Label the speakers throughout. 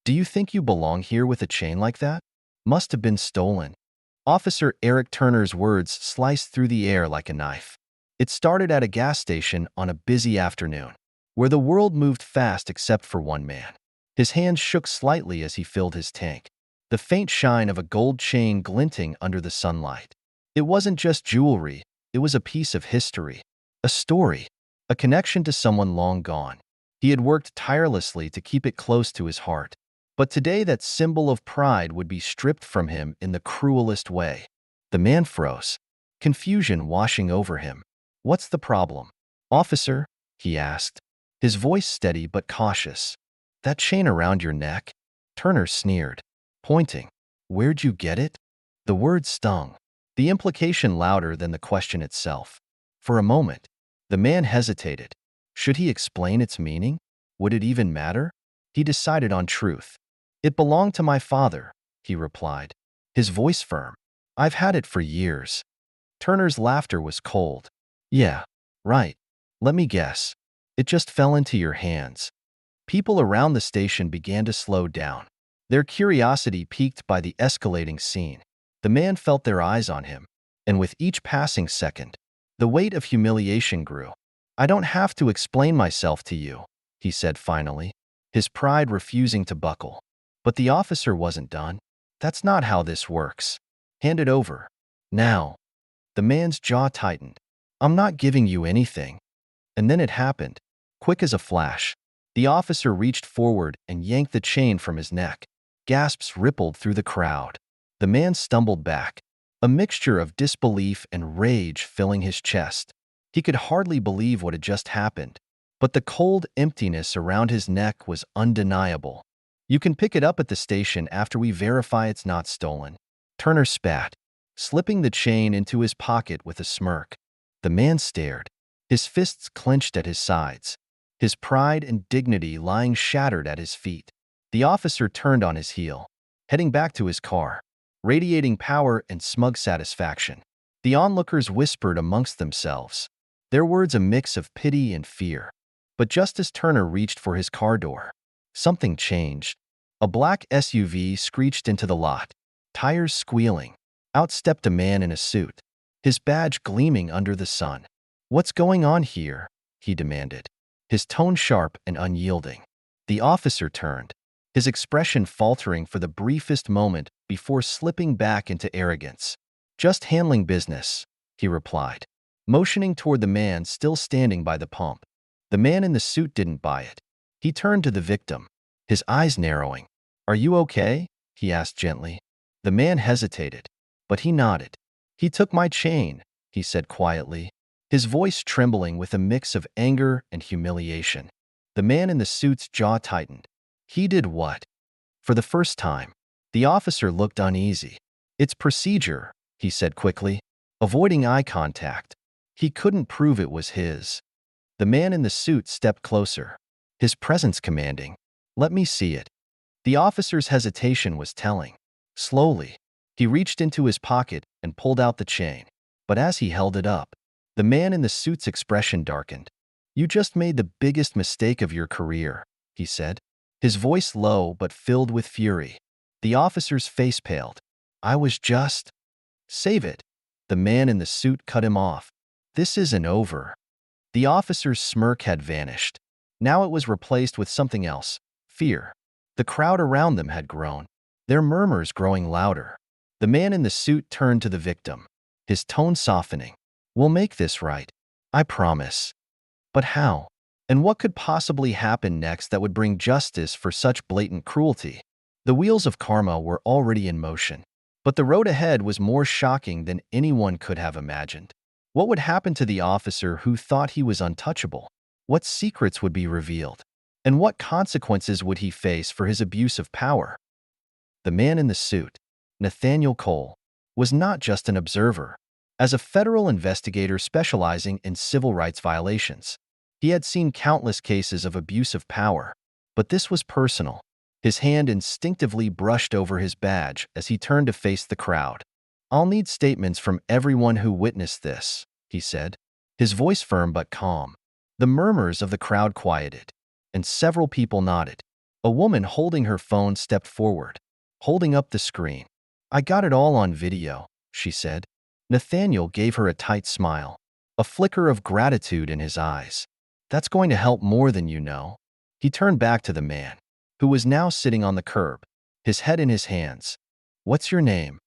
Speaker 1: Do you think you belong here with a chain like that? Must have been stolen. Officer Eric Turner's words sliced through the air like a knife. It started at a gas station on a busy afternoon, where the world moved fast except for one man. His hands shook slightly as he filled his tank, the faint shine of a gold chain glinting under the sunlight. It wasn't just jewelry, it was a piece of history, a story, a connection to someone long gone. He had worked tirelessly to keep it close to his heart. But today that symbol of pride would be stripped from him in the cruelest way. The man froze, confusion washing over him. "What's the problem, officer?" he asked, his voice steady but cautious. "That chain around your neck?" Turner sneered, pointing. "Where'd you get it?" The word stung, the implication louder than the question itself. For a moment, the man hesitated. Should he explain its meaning? Would it even matter? He decided on truth. "It belonged to my father," he replied, his voice firm. "I've had it for years." Turner's laughter was cold. "Yeah, right. Let me guess. It just fell into your hands." People around the station began to slow down, their curiosity piqued by the escalating scene. The man felt their eyes on him, and with each passing second, the weight of humiliation grew. "I don't have to explain myself to you," he said finally, his pride refusing to buckle. But the officer wasn't done. "That's not how this works. Hand it over. Now." The man's jaw tightened. "I'm not giving you anything." And then it happened, quick as a flash. The officer reached forward and yanked the chain from his neck. Gasps rippled through the crowd. The man stumbled back, a mixture of disbelief and rage filling his chest. He could hardly believe what had just happened, but the cold emptiness around his neck was undeniable. "You can pick it up at the station after we verify it's not stolen." Turner spat, slipping the chain into his pocket with a smirk. The man stared, his fists clenched at his sides, his pride and dignity lying shattered at his feet. The officer turned on his heel, heading back to his car, radiating power and smug satisfaction. The onlookers whispered amongst themselves, their words a mix of pity and fear. But just as Turner reached for his car door, something changed. A black SUV screeched into the lot, tires squealing. Out stepped a man in a suit, his badge gleaming under the sun. "What's going on here?" he demanded, his tone sharp and unyielding. The officer turned, his expression faltering for the briefest moment before slipping back into arrogance. "Just handling business," he replied, motioning toward the man still standing by the pump. The man in the suit didn't buy it. He turned to the victim, his eyes narrowing. "Are you okay?" he asked gently. The man hesitated, but he nodded. "He took my chain," he said quietly, his voice trembling with a mix of anger and humiliation. The man in the suit's jaw tightened. "He did what?" For the first time, the officer looked uneasy. "It's procedure," he said quickly, avoiding eye contact. He couldn't prove it was his. The man in the suit stepped closer, his presence commanding. "Let me see it." The officer's hesitation was telling. Slowly, he reached into his pocket and pulled out the chain. But as he held it up, the man in the suit's expression darkened. "You just made the biggest mistake of your career," he said, his voice low but filled with fury. The officer's face paled. "I was just—" "Save it." The man in the suit cut him off. "This isn't over." The officer's smirk had vanished. Now it was replaced with something else, fear. The crowd around them had grown, their murmurs growing louder. The man in the suit turned to the victim, his tone softening. "We'll make this right. I promise." But how? And what could possibly happen next that would bring justice for such blatant cruelty? The wheels of karma were already in motion, but the road ahead was more shocking than anyone could have imagined. What would happen to the officer who thought he was untouchable? What secrets would be revealed? And what consequences would he face for his abuse of power? The man in the suit, Nathaniel Cole, was not just an observer. As a federal investigator specializing in civil rights violations, he had seen countless cases of abuse of power. But this was personal. His hand instinctively brushed over his badge as he turned to face the crowd. "I'll need statements from everyone who witnessed this," he said, his voice firm but calm. The murmurs of the crowd quieted, and several people nodded. A woman holding her phone stepped forward, holding up the screen. "I got it all on video," she said. Nathaniel gave her a tight smile, a flicker of gratitude in his eyes. "That's going to help more than you know." He turned back to the man, who was now sitting on the curb, his head in his hands. "What's your name?"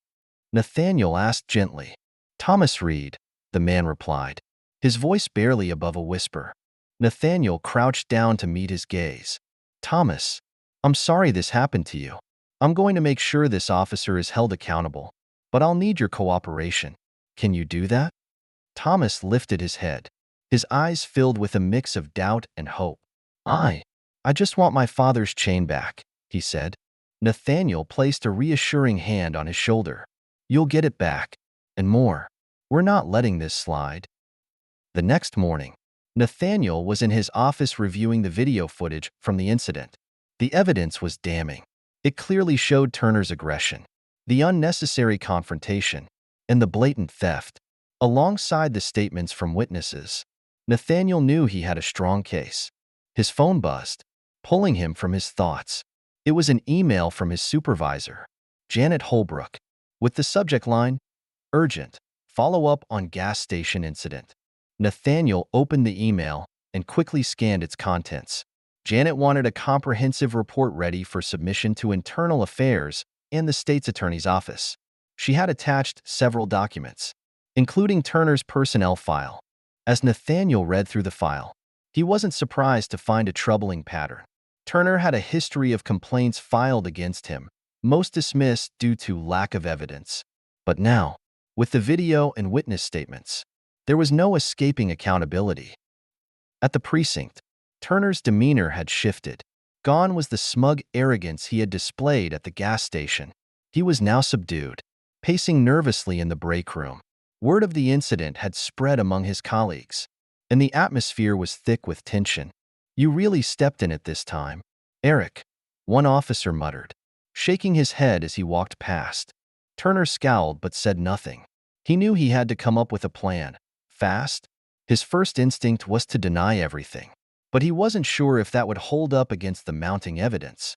Speaker 1: Nathaniel asked gently. "Thomas Reed," the man replied, his voice barely above a whisper. Nathaniel crouched down to meet his gaze. "Thomas, I'm sorry this happened to you. I'm going to make sure this officer is held accountable, but I'll need your cooperation. Can you do that?" Thomas lifted his head, his eyes filled with a mix of doubt and hope. I just want my father's chain back," he said. Nathaniel placed a reassuring hand on his shoulder. "You'll get it back, and more. We're not letting this slide." The next morning, Nathaniel was in his office reviewing the video footage from the incident. The evidence was damning. It clearly showed Turner's aggression, the unnecessary confrontation, and the blatant theft. Alongside the statements from witnesses, Nathaniel knew he had a strong case. His phone buzzed, pulling him from his thoughts. It was an email from his supervisor, Janet Holbrook, with the subject line, "Urgent, follow up on gas station incident." Nathaniel opened the email and quickly scanned its contents. Janet wanted a comprehensive report ready for submission to Internal Affairs and the state's attorney's office. She had attached several documents, including Turner's personnel file. As Nathaniel read through the file, he wasn't surprised to find a troubling pattern. Turner had a history of complaints filed against him, most dismissed due to lack of evidence. But now, with the video and witness statements, there was no escaping accountability. At the precinct, Turner's demeanor had shifted. Gone was the smug arrogance he had displayed at the gas station. He was now subdued, pacing nervously in the break room. Word of the incident had spread among his colleagues, and the atmosphere was thick with tension. "You really stepped in it this time, Eric," one officer muttered, shaking his head as he walked past. Turner scowled but said nothing. He knew he had to come up with a plan, fast. His first instinct was to deny everything, but he wasn't sure if that would hold up against the mounting evidence.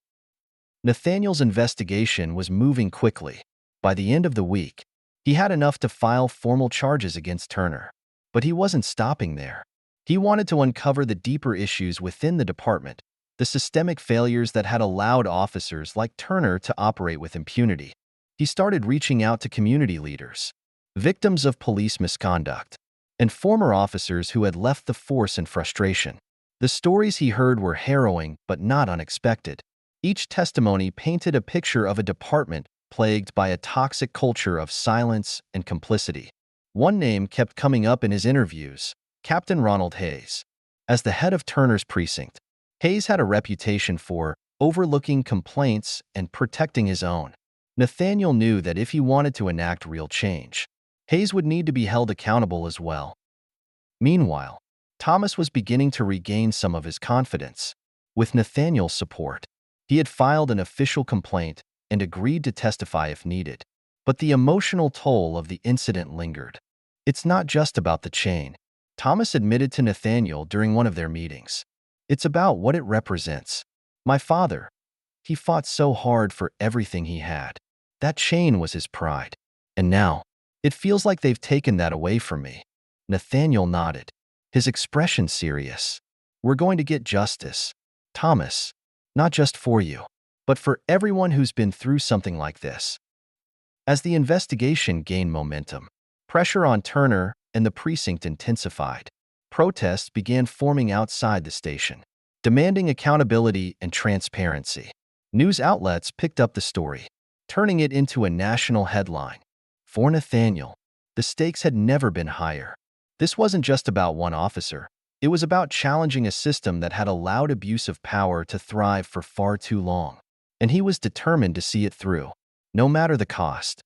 Speaker 1: Nathaniel's investigation was moving quickly. By the end of the week, he had enough to file formal charges against Turner. But he wasn't stopping there. He wanted to uncover the deeper issues within the department, the systemic failures that had allowed officers like Turner to operate with impunity. He started reaching out to community leaders, victims of police misconduct, and former officers who had left the force in frustration. The stories he heard were harrowing but not unexpected. Each testimony painted a picture of a department plagued by a toxic culture of silence and complicity. One name kept coming up in his interviews, Captain Ronald Hayes. As the head of Turner's precinct, Hayes had a reputation for overlooking complaints and protecting his own. Nathaniel knew that if he wanted to enact real change, Hayes would need to be held accountable as well. Meanwhile, Thomas was beginning to regain some of his confidence. With Nathaniel's support, he had filed an official complaint and agreed to testify if needed. But the emotional toll of the incident lingered. "It's not just about the chain," Thomas admitted to Nathaniel during one of their meetings. "It's about what it represents. My father, he fought so hard for everything he had. That chain was his pride. And now, it feels like they've taken that away from me." Nathaniel nodded, his expression serious. "We're going to get justice, Thomas, not just for you, but for everyone who's been through something like this." As the investigation gained momentum, pressure on Turner and the precinct intensified. Protests began forming outside the station, demanding accountability and transparency. News outlets picked up the story, turning it into a national headline. For Nathaniel, the stakes had never been higher. This wasn't just about one officer. It was about challenging a system that had allowed abuse of power to thrive for far too long. And he was determined to see it through, no matter the cost.